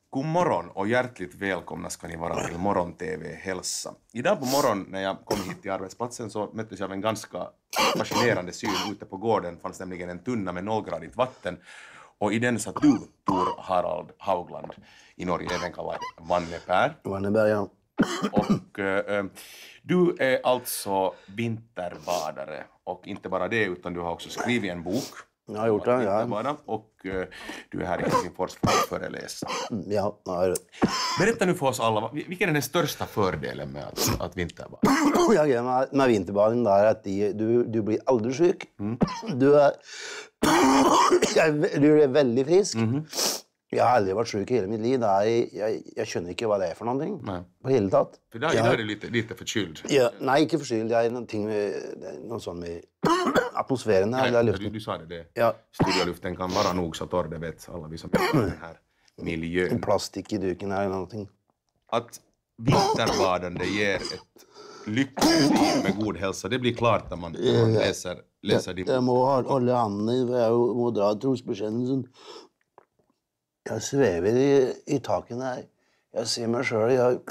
God morgon och hjärtligt välkomna ska ni vara till Morgon-TV Hälsa. Idag på morgon när jag kom hit till arbetsplatsen så möttes jag av en ganska fascinerande syn. Ute på gården fanns nämligen en tunna med 0-gradigt vatten och i den satt du, Tor Harald Haugland, i Norge även kallad Vanneberg. Vanneberg, ja. Och du är alltså vinterbadare och inte bara det utan du har också skrivit en bok. Jag har gjort det, ja. Och du är här i Helsingfors för att föreläsa. Ja, ja. Berätta nu för oss alla, vilken är den största fördelen med att vinterbada? Ja, med vinterbadning där är att du blir aldrig sjuk. Du är väldigt frisk. Jag har aldrig varit sjuk i hela mitt liv. Jag känner inte vad det är för någonting. Nej. På hela tatt. För idag är du lite förkyld. Ja, nej, inte förkyld. Jag är någon sån med atmosfären här. Nej, luften. du sa det. Ja. Studioluften kan vara nog så torr, det vet alla vi som jobbar i den här miljön. En plastik i duken här eller någonting. Att vinterbadande ger ett lyckligt liv med god hälsa, det blir klart när man läser din bok. Jag må hålla handen, jag må dra trosbekännelsen. Jag svävar i taken här. Jag ser mig själv. Jag...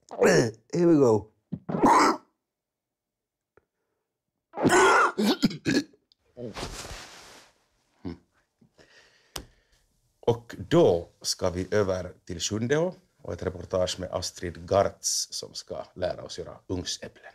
Oh. Here we go. Och då ska vi över till Sjundeå och ett reportage med Astrid Gartz som ska lära oss göra ungsäpplen.